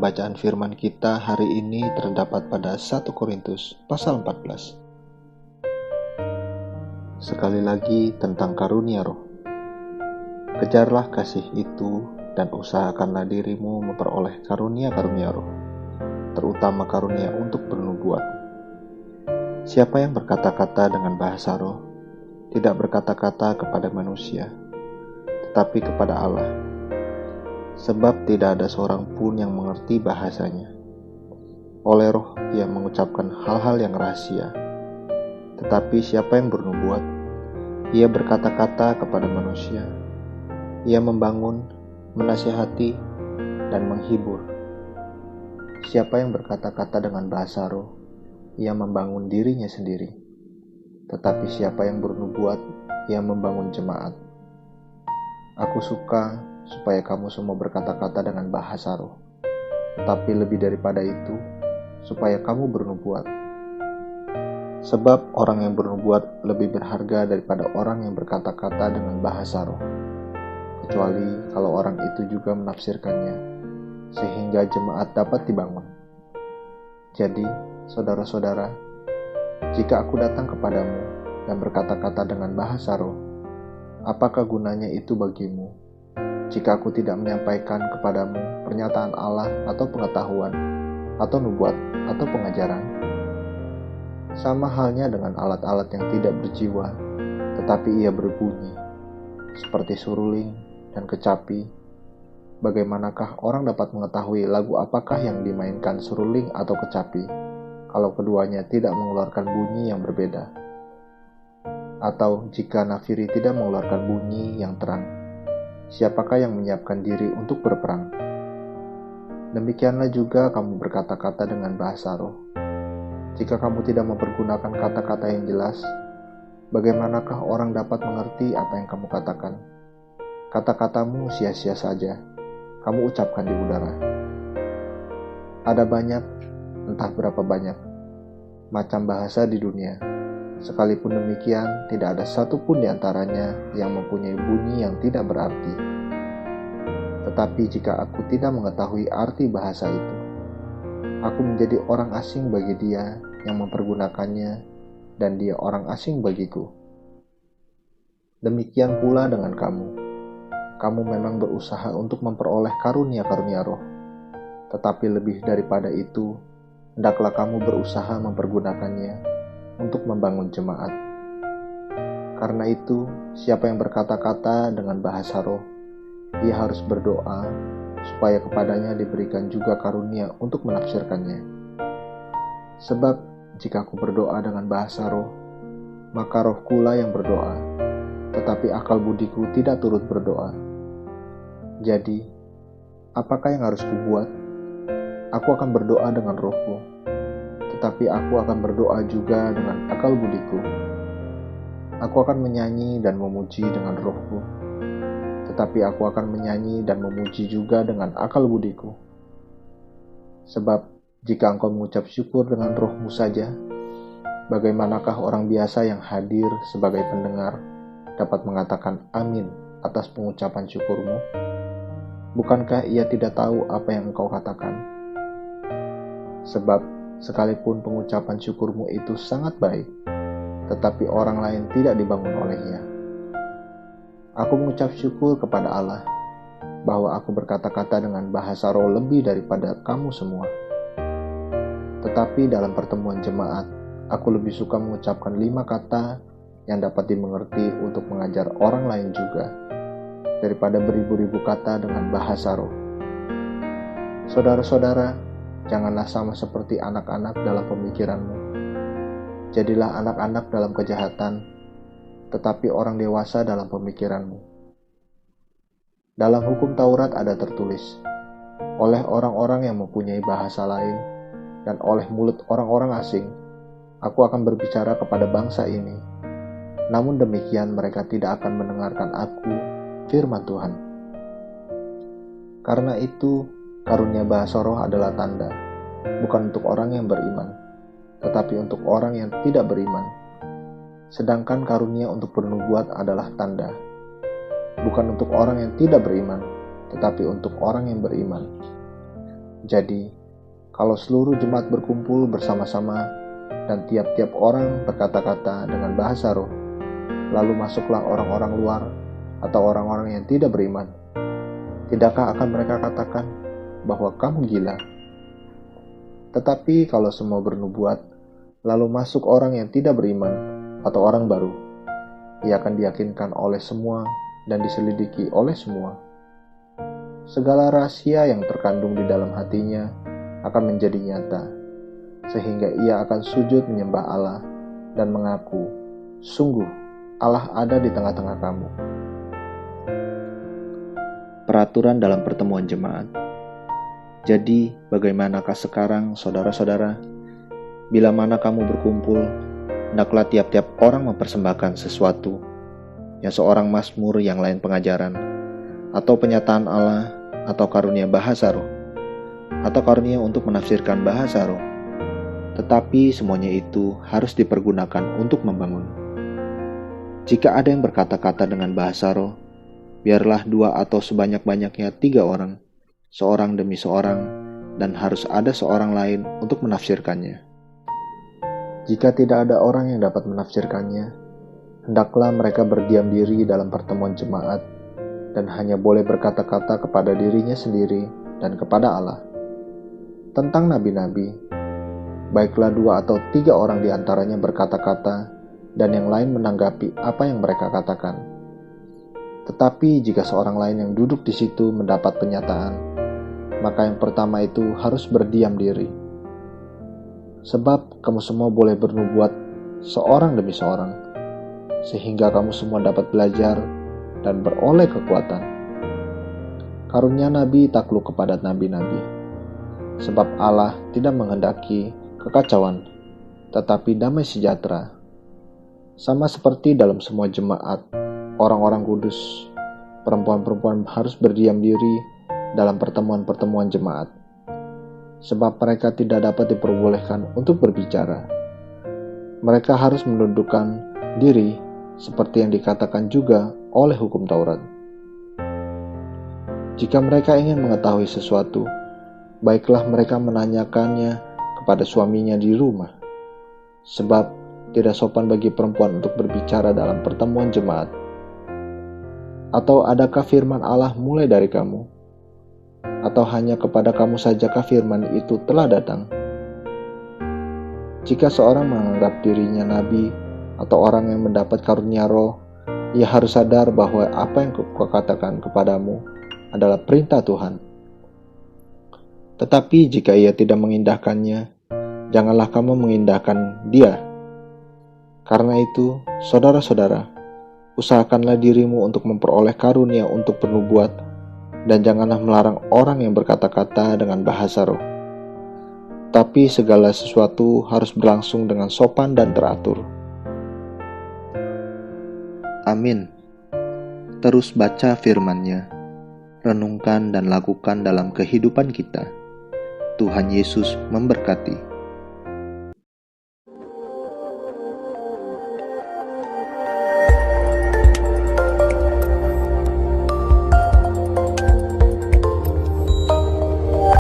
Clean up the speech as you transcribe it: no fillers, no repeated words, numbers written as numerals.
Pembacaan firman kita hari ini terdapat pada 1 Korintus pasal 14. Sekali lagi tentang karunia roh. Kejarlah kasih itu dan usahakanlah dirimu memperoleh karunia-karunia roh, terutama karunia untuk bernubuat. Siapa yang berkata-kata dengan bahasa roh, tidak berkata-kata kepada manusia, tetapi kepada Allah. Sebab tidak ada seorang pun yang mengerti bahasanya. Oleh roh ia mengucapkan hal-hal yang rahasia. Tetapi siapa yang bernubuat, ia berkata-kata kepada manusia. Ia membangun, menasihati, dan menghibur. Siapa yang berkata-kata dengan bahasa roh, ia membangun dirinya sendiri. Tetapi siapa yang bernubuat, ia membangun jemaat. Aku suka supaya kamu semua berkata-kata dengan bahasa roh. Tetapi lebih daripada itu, supaya kamu bernubuat. Sebab orang yang bernubuat lebih berharga daripada orang yang berkata-kata dengan bahasa roh, kecuali kalau orang itu juga menafsirkannya, sehingga jemaat dapat dibangun. Jadi, saudara-saudara, jika aku datang kepadamu dan berkata-kata dengan bahasa roh, apakah gunanya itu bagimu? Jika aku tidak menyampaikan kepadamu pernyataan Allah atau pengetahuan, atau nubuat, atau pengajaran. Sama halnya dengan alat-alat yang tidak berjiwa, tetapi ia berbunyi, seperti suruling dan kecapi. Bagaimanakah orang dapat mengetahui lagu apakah yang dimainkan suruling atau kecapi, kalau keduanya tidak mengeluarkan bunyi yang berbeda? Atau jika nafiri tidak mengeluarkan bunyi yang terang, siapakah yang menyiapkan diri untuk berperang? Demikianlah juga kamu berkata-kata dengan bahasa roh. Jika kamu tidak mempergunakan kata-kata yang jelas, bagaimanakah orang dapat mengerti apa yang kamu katakan? Kata-katamu sia-sia saja, kamu ucapkan di udara. Ada banyak, entah berapa banyak, macam bahasa di dunia. Sekalipun demikian, tidak ada satupun di antaranya yang mempunyai bunyi yang tidak berarti. Tetapi jika aku tidak mengetahui arti bahasa itu, aku menjadi orang asing bagi dia yang mempergunakannya, dan dia orang asing bagiku. Demikian pula dengan kamu. Kamu memang berusaha untuk memperoleh karunia-karunia roh. Tetapi lebih daripada itu, hendaklah kamu berusaha mempergunakannya untuk membangun jemaat. Karena itu, siapa yang berkata-kata dengan bahasa roh, ia harus berdoa supaya kepadanya diberikan juga karunia untuk menafsirkannya. Sebab jika aku berdoa dengan bahasa roh, maka rohkulah yang berdoa, tetapi akal budiku tidak turut berdoa. Jadi, apakah yang harus kubuat? Aku akan berdoa dengan rohku, tetapi aku akan berdoa juga dengan akal budiku. Aku akan menyanyi dan memuji dengan rohku, tetapi aku akan menyanyi dan memuji juga dengan akal budiku. Sebab jika engkau mengucap syukur dengan rohmu saja, bagaimanakah orang biasa yang hadir sebagai pendengar dapat mengatakan amin atas pengucapan syukurmu? Bukankah ia tidak tahu apa yang engkau katakan? Sebab sekalipun pengucapan syukurmu itu sangat baik, tetapi orang lain tidak dibangun olehnya. Aku mengucap syukur kepada Allah bahwa aku berkata-kata dengan bahasa roh lebih daripada kamu semua. Tetapi dalam pertemuan jemaat, aku lebih suka mengucapkan 5 kata yang dapat dimengerti untuk mengajar orang lain juga, daripada beribu-ribu kata dengan bahasa roh. Saudara-saudara, janganlah sama seperti anak-anak dalam pemikiranmu. Jadilah anak-anak dalam kejahatan, tetapi orang dewasa dalam pemikiranmu. Dalam hukum Taurat ada tertulis, oleh orang-orang yang mempunyai bahasa lain, dan oleh mulut orang-orang asing, aku akan berbicara kepada bangsa ini. Namun demikian mereka tidak akan mendengarkan aku, firman Tuhan. Karena itu, karunia bahasa roh adalah tanda, bukan untuk orang yang beriman, tetapi untuk orang yang tidak beriman. Sedangkan karunia untuk bernubuat adalah tanda, bukan untuk orang yang tidak beriman, tetapi untuk orang yang beriman. Jadi, kalau seluruh jemaat berkumpul bersama-sama dan tiap-tiap orang berkata-kata dengan bahasa roh, lalu masuklah orang-orang luar atau orang-orang yang tidak beriman, tidakkah akan mereka katakan bahwa kamu gila? Tetapi kalau semua bernubuat, lalu masuk orang yang tidak beriman atau orang baru, ia akan diyakinkan oleh semua dan diselidiki oleh semua. Segala rahasia yang terkandung di dalam hatinya akan menjadi nyata, sehingga ia akan sujud menyembah Allah dan mengaku, sungguh Allah ada di tengah-tengah kamu. Peraturan dalam pertemuan jemaat. Jadi, bagaimanakah sekarang, saudara-saudara? Bila mana kamu berkumpul, hendaklah tiap-tiap orang mempersembahkan sesuatu, yang seorang mazmur, yang lain pengajaran, atau penyataan Allah, atau karunia bahasa roh, atau karunia untuk menafsirkan bahasa roh. Tetapi semuanya itu harus dipergunakan untuk membangun. Jika ada yang berkata-kata dengan bahasa roh, biarlah 2 atau sebanyak-banyaknya 3 orang, seorang demi seorang, dan harus ada seorang lain untuk menafsirkannya. Jika tidak ada orang yang dapat menafsirkannya, hendaklah mereka berdiam diri dalam pertemuan jemaat dan hanya boleh berkata-kata kepada dirinya sendiri dan kepada Allah. Tentang nabi-nabi, baiklah 2 atau 3 orang di antaranya berkata-kata dan yang lain menanggapi apa yang mereka katakan. Tetapi jika seorang lain yang duduk di situ mendapat penyataan, maka yang pertama itu harus berdiam diri. Sebab kamu semua boleh bernubuat seorang demi seorang, sehingga kamu semua dapat belajar dan beroleh kekuatan. Karunia nabi takluk kepada nabi-nabi, sebab Allah tidak menghendaki kekacauan, tetapi damai sejahtera. Sama seperti dalam semua jemaat, orang-orang kudus, perempuan-perempuan harus berdiam diri dalam pertemuan-pertemuan jemaat, sebab mereka tidak dapat diperbolehkan untuk berbicara. Mereka harus menundukkan diri seperti yang dikatakan juga oleh hukum Taurat. Jika mereka ingin mengetahui sesuatu, baiklah mereka menanyakannya kepada suaminya di rumah, sebab tidak sopan bagi perempuan untuk berbicara dalam pertemuan jemaat. Atau adakah firman Allah mulai dari kamu? Atau hanya kepada kamu sajakah firman itu telah datang? Jika seorang menganggap dirinya nabi atau orang yang mendapat karunia roh, ia harus sadar bahwa apa yang kukatakan kepadamu adalah perintah Tuhan. Tetapi jika ia tidak mengindahkannya, janganlah kamu mengindahkan dia. Karena itu, saudara-saudara, usahakanlah dirimu untuk memperoleh karunia untuk bernubuat, dan janganlah melarang orang yang berkata-kata dengan bahasa roh. Tapi segala sesuatu harus berlangsung dengan sopan dan teratur. Amin. Terus baca firman-Nya, renungkan dan lakukan dalam kehidupan kita. Tuhan Yesus memberkati.